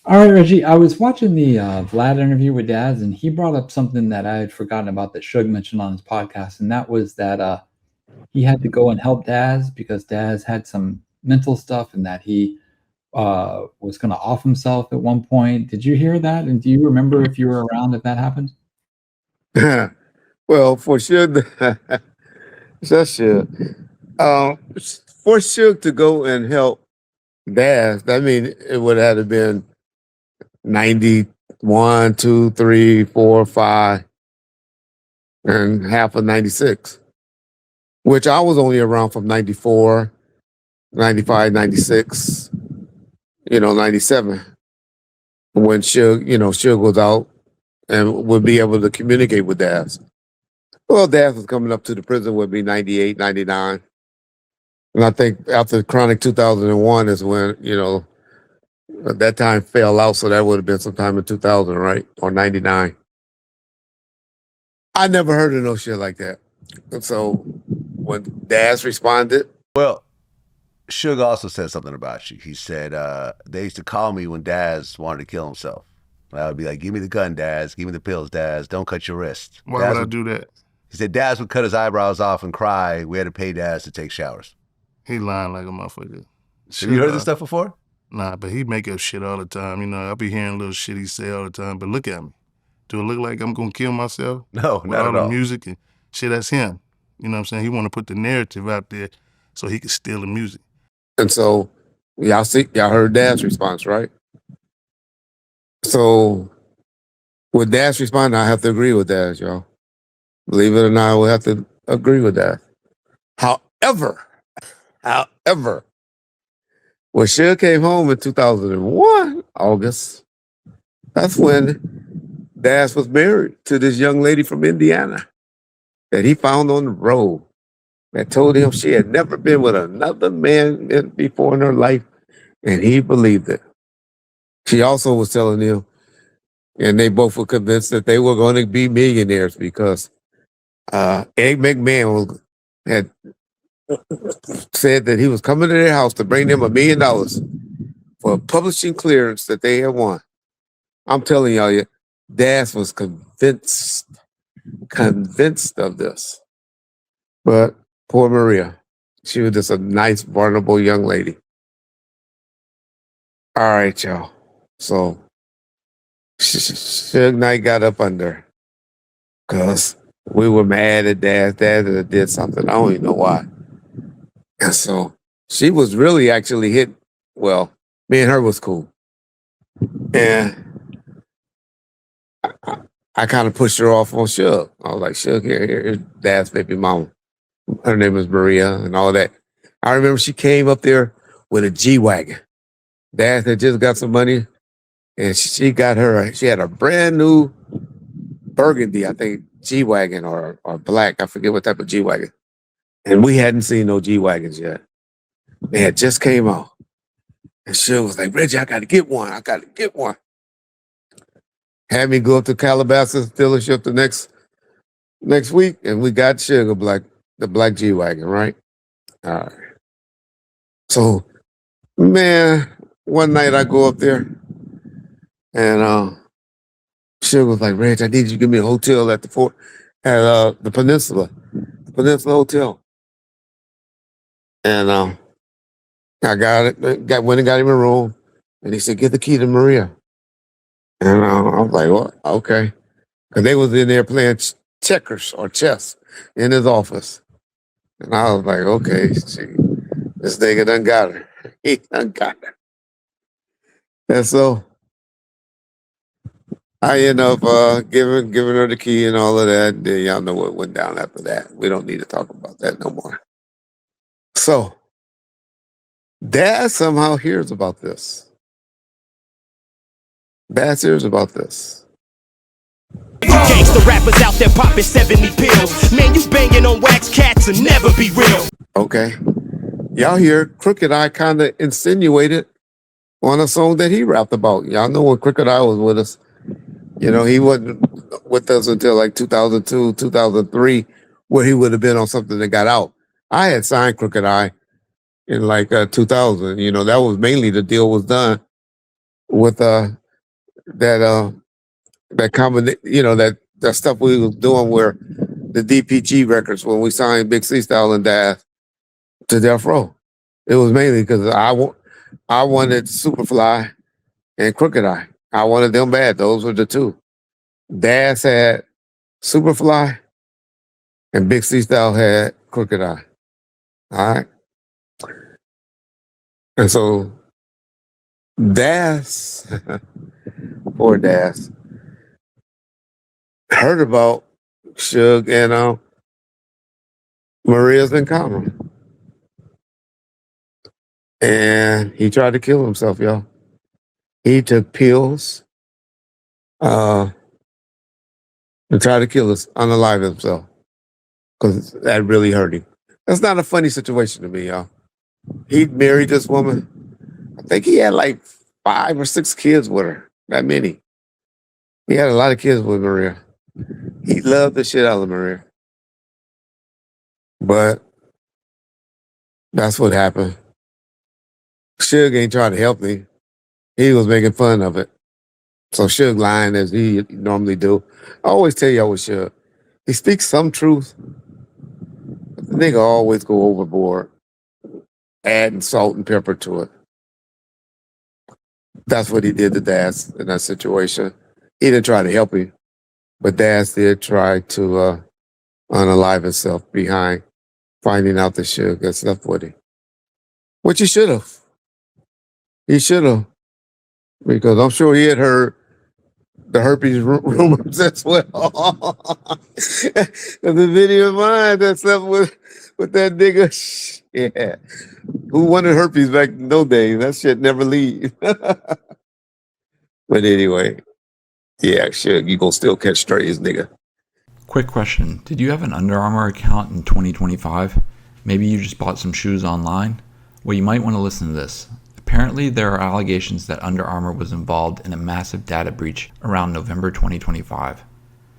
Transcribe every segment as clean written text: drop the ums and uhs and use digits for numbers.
All right, Reggie. I was watching the Vlad interview with Daz, and he brought up something that I had forgotten about that Suge mentioned on his podcast, and that was that he had to go and help Daz because Daz had some mental stuff, and that he was going to off himself at one point. Did you hear that? And do you remember if you were around if that happened? Well, for sure, that's sure. For sure to go and help Daz, I mean, it would have been 91, 2, 3, 4, 5, and half of 96, which I was only around from 94, 95, 96, 97, when Suge was out and would be able to communicate with Daz. Well, Daz was coming up to the prison would be 98, 99. And I think after Chronic 2001 is when, at that time fell out. So that would have been sometime in 2000, right? Or 99. I never heard of no shit like that. And so when Daz responded, Well, Suge also said something about you. He said they used to call me when Daz wanted to kill himself. I would be like, give me the gun, Daz. Give me the pills, Daz. Don't cut your wrist. Why Daz would I do that? He said Daz would cut his eyebrows off and cry. We had to pay Daz to take showers. He lying like a motherfucker. Have you heard this stuff before? Nah, but he make up shit all the time. I be hearing little shit he say all the time. But look at me. Do it look like I'm gonna kill myself? No, With not all at the all. music and shit, that's him. You know what I'm saying? He want to put the narrative out there so he can steal the music. and so y'all heard Daz's response, right? So with Daz's response, I have to agree with Daz, y'all. Believe it or not, I will have to agree with that. However, when Suge came home in 2001, August, that's when Daz was married to this young lady from Indiana that he found on the road that told him she had never been with another man before in her life, and he believed it. She also was telling him, and they both were convinced that they were going to be millionaires because Ed McMahon had said that he was coming to their house to bring them $1 million for a publishing clearance that they had won. I'm telling y'all, Daz was convinced of this. But poor Maria, she was just a nice, vulnerable young lady. All right, y'all. So Suge Knight got up under because we were mad at Daz. Daz did something. I don't even know why. And so she was really actually hit. Well, me and her was cool. And I kind of pushed her off on Suge. I was like, Suge, here's Dad's baby mama. Her name is Maria and all that. I remember she came up there with a G-Wagon. Dad had just got some money, and she had a brand new burgundy, I think, G-Wagon or black. I forget what type of G-Wagon. And we hadn't seen no G-Wagons yet. They had just came out. And Suge was like, Reggie, I got to get one. Had me go up to Calabasas dealership the next week, and we got Suge the black G-Wagon, right? All right. So, man, one night I go up there, and Suge was like, Reg, I need you to give me a hotel at the Peninsula Hotel. And I went and got him a room, and he said, get the key to Maria. And I was like, what? Okay. Because they was in there playing checkers or chess in his office. And I was like, okay, see, this nigga done got her. He done got her. And so I end up giving her the key and all of that. And then y'all know what went down after that. We don't need to talk about that no more. So Dad somehow hears about this. Dad hears about this. Gangsta rappers out there popping 70 pills. Man, you banging on wax cats and never be real. Okay. Y'all hear Crooked I kind of insinuated on a song that he rapped about. Y'all know when Crooked I was with us. He wasn't with us until like 2002, 2003, where he would have been on something that got out. I had signed Crooked I in like 2000. That was mainly the deal was done with that that combination, that stuff we was doing where the DPG records when we signed Big C Style and Daz to Death Row. It was mainly because I wanted Superfly and Crooked Eye. I wanted them bad. Those were the two. Daz had Superfly and Big C Style had Crooked Eye. All right. And so Daz, poor Daz, heard about Suge and Maria's encounter. And he tried to kill himself, y'all. He took pills and tried to kill us, unalive himself. Because that really hurt him. That's not a funny situation to me, y'all. He married this woman. I think he had like 5 or 6 kids with her. That many. He had a lot of kids with Maria. He loved the shit out of Maria. But that's what happened. Suge ain't trying to help me. He was making fun of it. So Suge lying as he normally do. I always tell y'all with Suge. He speaks some truth. But the nigga always go overboard, adding salt and pepper to it. That's what he did to Daz in that situation. He didn't try to help him, but Daz did try to unalive himself behind finding out that Suge got stuff with him. Which he should have. He should have. Because I'm sure he had heard the herpes rumors as well. The video of mine that stuff with that nigga. Yeah. Who wanted herpes back in those days? That shit never leave. But anyway, yeah, Suge, you gonna still catch strays, nigga. Quick question. Did you have an Under Armour account in 2025? Maybe you just bought some shoes online? Well, you might want to listen to this. Apparently, there are allegations that Under Armour was involved in a massive data breach around November 2025.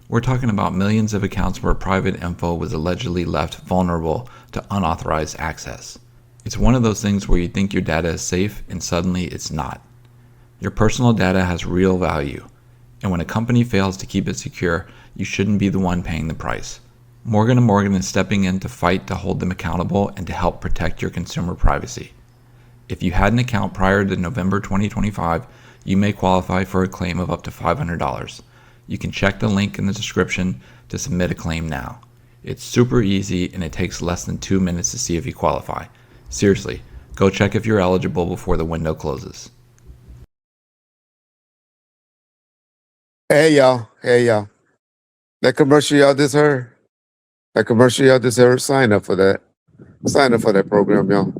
We're talking about millions of accounts where private info was allegedly left vulnerable to unauthorized access. It's one of those things where you think your data is safe and suddenly it's not. Your personal data has real value, and when a company fails to keep it secure, you shouldn't be the one paying the price. Morgan & Morgan is stepping in to fight to hold them accountable and to help protect your consumer privacy. If you had an account prior to November 2025, you may qualify for a claim of up to $500. You can check the link in the description to submit a claim now. It's super easy and it takes less than 2 minutes to see if you qualify. Seriously, go check if you're eligible before the window closes. Hey y'all. That commercial y'all just heard. Sign up for that. Sign up for that program, y'all.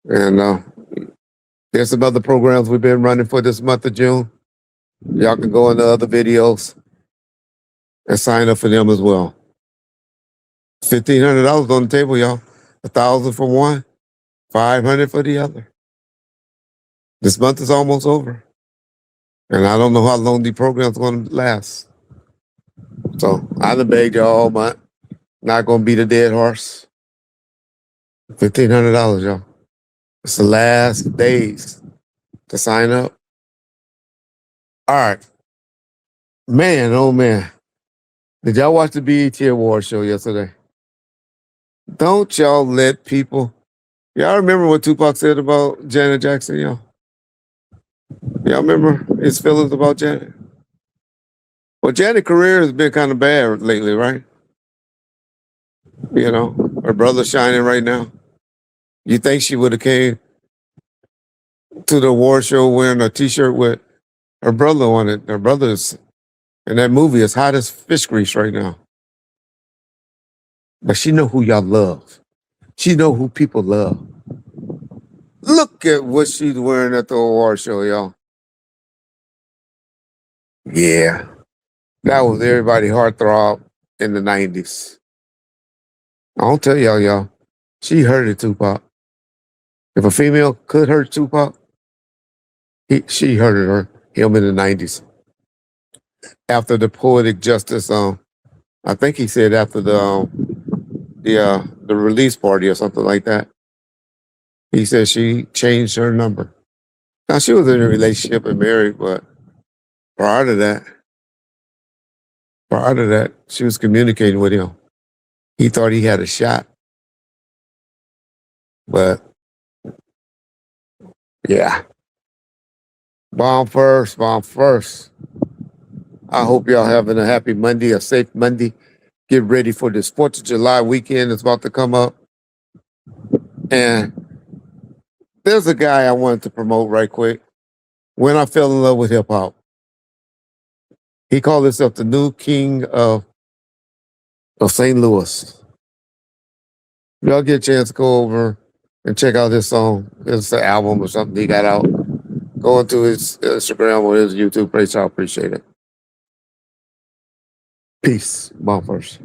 And there's some other programs we've been running for this month of June. Y'all can go into other videos and sign up for them as well. $1,500 on the table, y'all. $1,000 for one, $500 for the other. This month is almost over. And I don't know how long the program's going to last. So I done begged y'all all month. Not going to be the dead horse. $1,500, y'all. It's the last days to sign up. All right. Man, oh man. Did y'all watch the BET Awards show yesterday? Don't y'all let people... Y'all remember what Tupac said about Janet Jackson, y'all? Y'all remember his feelings about Janet? Well, Janet's career has been kind of bad lately, right? You know, her brother's shining right now. You think she would have came to the award show wearing a T-shirt with her brother on it? Her brother's in that movie is hot as fish grease right now. But she know who y'all love. She know who people love. Look at what she's wearing at the award show, y'all. Yeah. That was everybody heartthrob in the 90s. I don't tell y'all. She hurted Tupac. If a female could hurt Tupac, she hurted him in the 90s. After the Poetic Justice, I think he said after the release party or something like that. He said she changed her number. Now she was in a relationship and married, but prior to that, she was communicating with him. He thought he had a shot. But yeah. Bomb first, bomb first. I hope y'all having a happy Monday, a safe Monday. Get ready for the 4th of July weekend that's about to come up. And there's a guy I wanted to promote right quick. When I fell in love with hip hop. He called himself the new king of St. Louis. If y'all get a chance to go over and check out this song. It's an album or something he got out. Go into his Instagram or his YouTube page. I appreciate it. Peace. Bomb first.